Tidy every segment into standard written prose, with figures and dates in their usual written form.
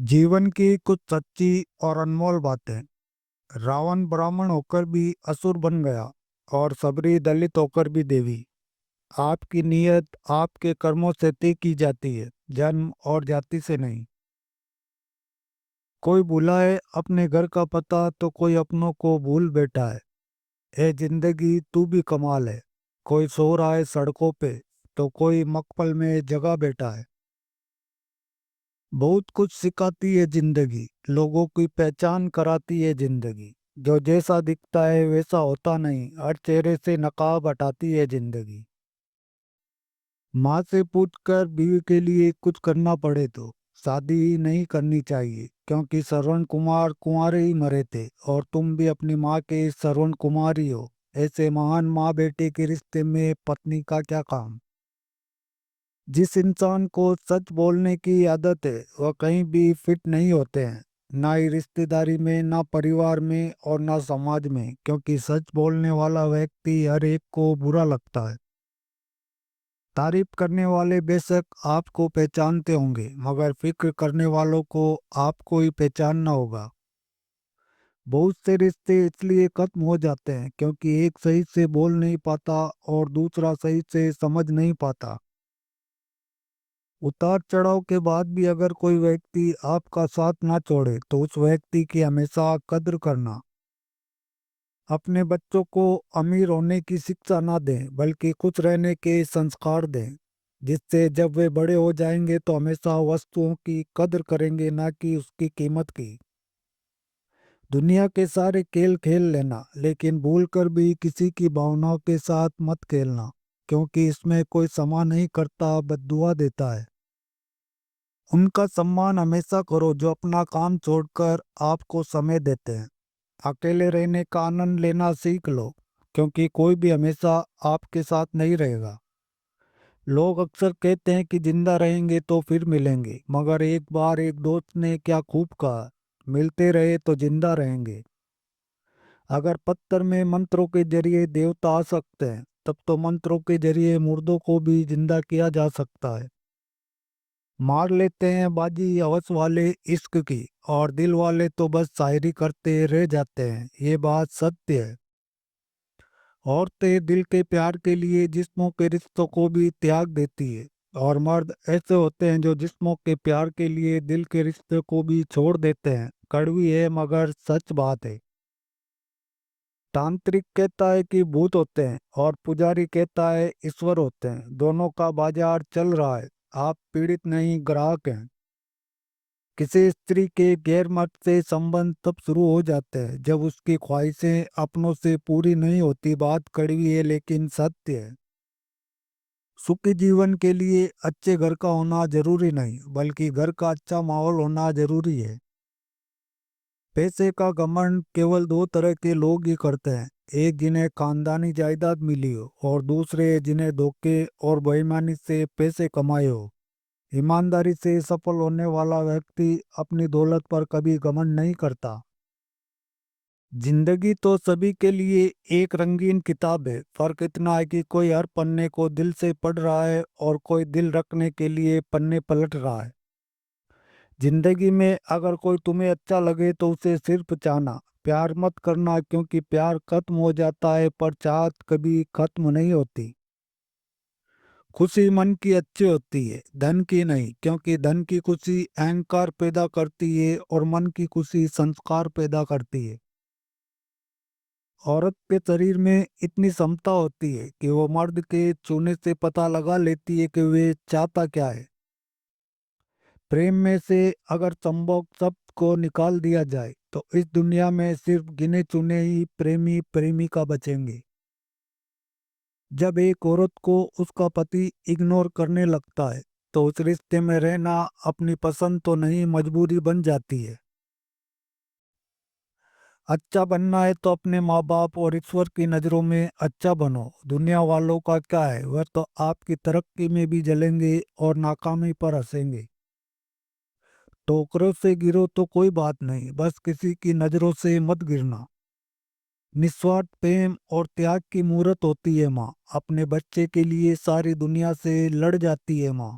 जीवन की कुछ सच्ची और अनमोल बातें। रावण ब्राह्मण होकर भी असुर बन गया और सबरी दलित होकर भी देवी। आपकी नीयत आपके कर्मों से तय की जाती है, जन्म और जाति से नहीं। कोई बुलाए अपने घर का पता तो कोई अपनों को भूल बैठा है। ए जिंदगी तू भी कमाल है। कोई सो रहा है सड़कों पे तो कोई मकबल में जगा बैठा है। बहुत कुछ सिखाती है जिंदगी, लोगों की पहचान कराती है जिंदगी। जो जैसा दिखता है वैसा होता नहीं, हर चेहरे से नकाब हटाती है जिंदगी। माँ से पूछकर बीवी के लिए कुछ करना पड़े तो शादी ही नहीं करनी चाहिए, क्योंकि श्रवण कुमार कुंवारे ही मरे थे और तुम भी अपनी माँ के श्रवण कुमार ही हो। ऐसे महान माँ बेटे के रिश्ते में पत्नी का क्या काम। जिस इंसान को सच बोलने की आदत है वह कहीं भी फिट नहीं होते हैं, ना ही रिश्तेदारी में, ना परिवार में और ना समाज में, क्योंकि सच बोलने वाला व्यक्ति हर एक को बुरा लगता है। तारीफ करने वाले बेशक आपको पहचानते होंगे, मगर फिक्र करने वालों को आपको ही पहचानना होगा। बहुत से रिश्ते इसलिए खत्म हो जाते हैं क्योंकि एक सही से बोल नहीं पाता और दूसरा सही से समझ नहीं पाता। उतार चढ़ाव के बाद भी अगर कोई व्यक्ति आपका साथ ना छोड़े तो उस व्यक्ति की हमेशा कद्र करना। अपने बच्चों को अमीर होने की शिक्षा ना दें, बल्कि खुश रहने के संस्कार दें, जिससे जब वे बड़े हो जाएंगे तो हमेशा वस्तुओं की कद्र करेंगे, ना कि उसकी कीमत की। दुनिया के सारे खेल खेल लेना, लेकिन भूल कर भी किसी की भावनाओं के साथ मत खेलना, क्योंकि इसमें कोई क्षमा नहीं करता, बद्दुआ देता है। उनका सम्मान हमेशा करो जो अपना काम छोड़कर आपको समय देते हैं। अकेले रहने का आनंद लेना सीख लो, क्योंकि कोई भी हमेशा आपके साथ नहीं रहेगा। लोग अक्सर कहते हैं कि जिंदा रहेंगे तो फिर मिलेंगे, मगर एक बार एक दोस्त ने क्या खूब कहा, मिलते रहे तो जिंदा रहेंगे। अगर पत्थर में मंत्रों के जरिए देवता आ सकते हैं, तब तो मंत्रों के जरिए मुर्दों को भी जिंदा किया जा सकता है। मार लेते हैं बाजी हवस वाले इश्क की, और दिल वाले तो बस शायरी करते रह जाते हैं, ये बात सत्य है। औरतें दिल के प्यार के लिए जिस्मों के रिश्तों को भी त्याग देती है, और मर्द ऐसे होते हैं जो जिस्मों के प्यार के लिए दिल के रिश्ते को भी छोड़ देते हैं। कड़वी है मगर सच बात है। तांत्रिक कहता है कि भूत होते हैं और पुजारी कहता है ईश्वर होते हैं। दोनों का बाजार चल रहा है, आप पीड़ित नहीं ग्राहक हैं। किसी स्त्री के गैर मर्द से संबंध तब शुरू हो जाते हैं जब उसकी ख्वाहिशें अपनों से पूरी नहीं होती। बात कड़वी है लेकिन सत्य है। सुखी जीवन के लिए अच्छे घर का होना जरूरी नहीं, बल्कि घर का अच्छा माहौल होना जरूरी है। पैसे का घमंड केवल दो तरह के लोग ही करते हैं, एक जिन्हें खानदानी जायदाद मिली हो और दूसरे जिन्हें धोखे और बेईमानी से पैसे कमाए हो। ईमानदारी से सफल होने वाला व्यक्ति अपनी दौलत पर कभी घमंड नहीं करता। जिंदगी तो सभी के लिए एक रंगीन किताब है, फर्क इतना है कि कोई हर पन्ने को दिल से पढ़ रहा है और कोई दिल रखने के लिए पन्ने पलट रहा है। जिंदगी में अगर कोई तुम्हें अच्छा लगे तो उसे सिर्फ चाहना, प्यार मत करना, क्योंकि प्यार खत्म हो जाता है पर चाहत कभी खत्म नहीं होती। खुशी मन की अच्छी होती है, धन की नहीं, क्योंकि धन की खुशी अहंकार पैदा करती है और मन की खुशी संस्कार पैदा करती है। औरत के शरीर में इतनी क्षमता होती है कि वो मर्द के छूने से पता लगा लेती है कि वे चाहता क्या है। प्रेम में से अगर संभोग शब्द को निकाल दिया जाए तो इस दुनिया में सिर्फ गिने चुने ही प्रेमी प्रेमिका बचेंगे। जब एक औरत को उसका पति इग्नोर करने लगता है तो उस रिश्ते में रहना अपनी पसंद तो नहीं, मजबूरी बन जाती है। अच्छा बनना है तो अपने माँ बाप और ईश्वर की नज़रों में अच्छा बनो। दुनिया वालों का क्या है, वह तो आपकी तरक्की में भी जलेंगे और नाकामी पर हंसेंगे। टोकरों से गिरो तो कोई बात नहीं, बस किसी की नज़रों से मत गिरना। निस्वार्थ प्रेम और त्याग की मूर्त होती है माँ, अपने बच्चे के लिए सारी दुनिया से लड़ जाती है माँ।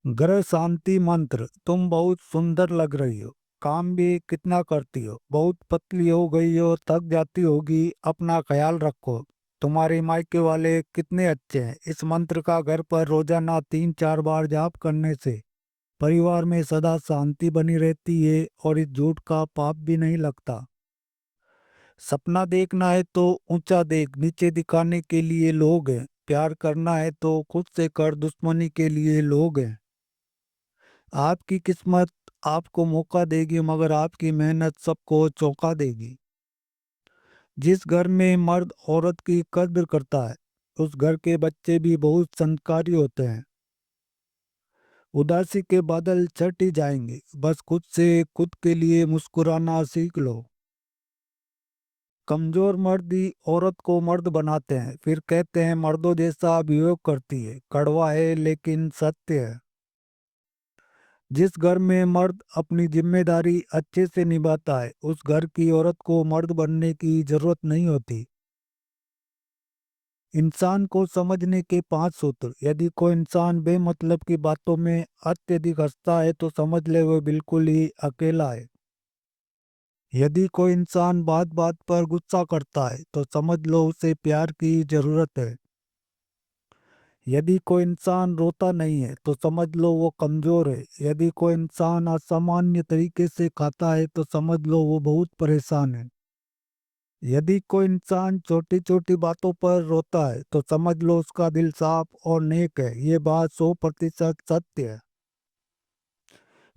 ग्रह शांति मंत्र। तुम बहुत सुंदर लग रही हो। काम भी कितना करती हो, बहुत पतली हो गई हो, थक जाती होगी, अपना ख्याल रखो। तुम्हारे मायके वाले कितने अच्छे हैं। इस मंत्र का घर पर रोजाना 3-4 बार जाप करने से परिवार में सदा शांति बनी रहती है और इस झूठ का पाप भी नहीं लगता। सपना देखना है तो ऊंचा देख, नीचे दिखाने के लिए लोग हैं। प्यार करना है तो खुद से कर, दुश्मनी के लिए लोग हैं। आपकी किस्मत आपको मौका देगी, मगर आपकी मेहनत सबको चौंका देगी। जिस घर में मर्द औरत की कद्र करता है, उस घर के बच्चे भी बहुत संस्कारी होते हैं। उदासी के बादल छट ही जाएंगे, बस खुद से खुद के लिए मुस्कुराना सीख लो। कमजोर मर्द ही औरत को मर्द बनाते हैं, फिर कहते हैं मर्दों जैसा वियोग करती है। कड़वा है लेकिन सत्य है। जिस घर में मर्द अपनी जिम्मेदारी अच्छे से निभाता है, उस घर की औरत को मर्द बनने की जरूरत नहीं होती। इंसान को समझने के 5 सूत्र। यदि कोई इंसान बेमतलब की बातों में अत्यधिक हंसता है तो समझ ले वो बिल्कुल ही अकेला है। यदि कोई इंसान बात बात पर गुस्सा करता है तो समझ लो उसे प्यार की जरूरत है। यदि कोई इंसान रोता नहीं है तो समझ लो वो कमजोर है। यदि कोई इंसान असामान्य तरीके से खाता है तो समझ लो वो बहुत परेशान है। यदि कोई इंसान छोटी छोटी बातों पर रोता है तो समझ लो उसका दिल साफ और नेक है। ये बात 100% सत्य है।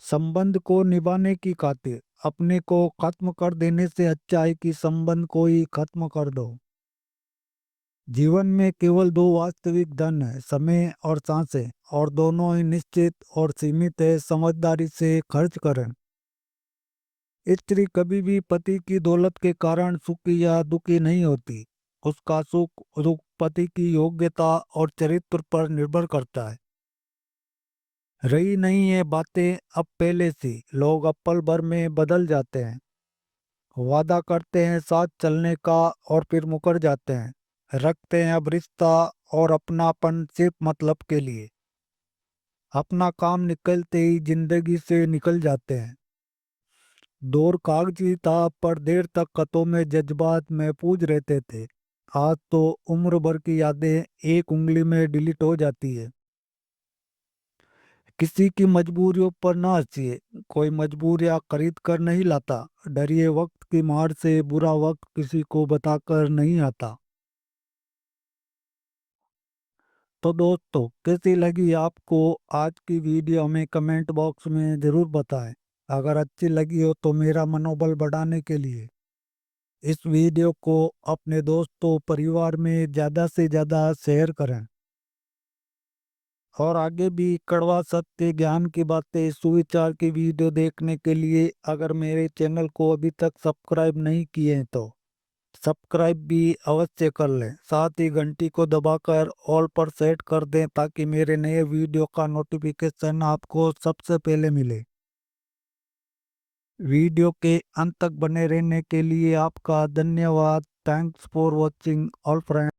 संबंध को निभाने की खातिर अपने को खत्म कर देने से अच्छा है कि संबंध को ही खत्म कर दो। जीवन में केवल दो वास्तविक धन है, समय और सांसें, और दोनों ही निश्चित और सीमित है। समझदारी से खर्च करें। स्त्री कभी भी पति की दौलत के कारण सुखी या दुखी नहीं होती। उसका सुख दुख पति की योग्यता और चरित्र पर निर्भर करता है। रही नहीं है बातें अब पहले सी, लोग अब पल भर में बदल जाते हैं। वादा करते हैं साथ चलने का और फिर मुकर जाते हैं। रखते हैं अब रिश्ता और अपनापन सिर्फ मतलब के लिए। अपना काम निकलते ही जिंदगी से निकल जाते हैं। दौर कागजी था पर देर तक खतों में जज्बात महफूज रहते थे। आज तो उम्र भर की यादें एक उंगली में डिलीट हो जाती है। किसी की मजबूरियों पर ना हंसिए। कोई मजबूरियां खरीद कर नहीं लाता। डरिए वक्त की मार से, बुरा वक्त किसी को बताकर नहीं आता। तो दोस्तों, कैसी लगी आपको आज की वीडियो? हमें कमेंट बॉक्स में ज़रूर बताएं। अगर अच्छी लगी हो तो मेरा मनोबल बढ़ाने के लिए इस वीडियो को अपने दोस्तों परिवार में ज़्यादा से ज़्यादा शेयर करें। और आगे भी कड़वा सत्य, ज्ञान की बातें, सुविचार की वीडियो देखने के लिए अगर मेरे चैनल को अभी तक सब्सक्राइब नहीं किए हैं तो सब्सक्राइब भी अवश्य कर लें। साथ ही घंटी को दबाकर ऑल पर सेट कर दें ताकि मेरे नए वीडियो का नोटिफिकेशन आपको सबसे पहले मिले। वीडियो के अंत तक बने रहने के लिए आपका धन्यवाद। Thanks for watching all friends.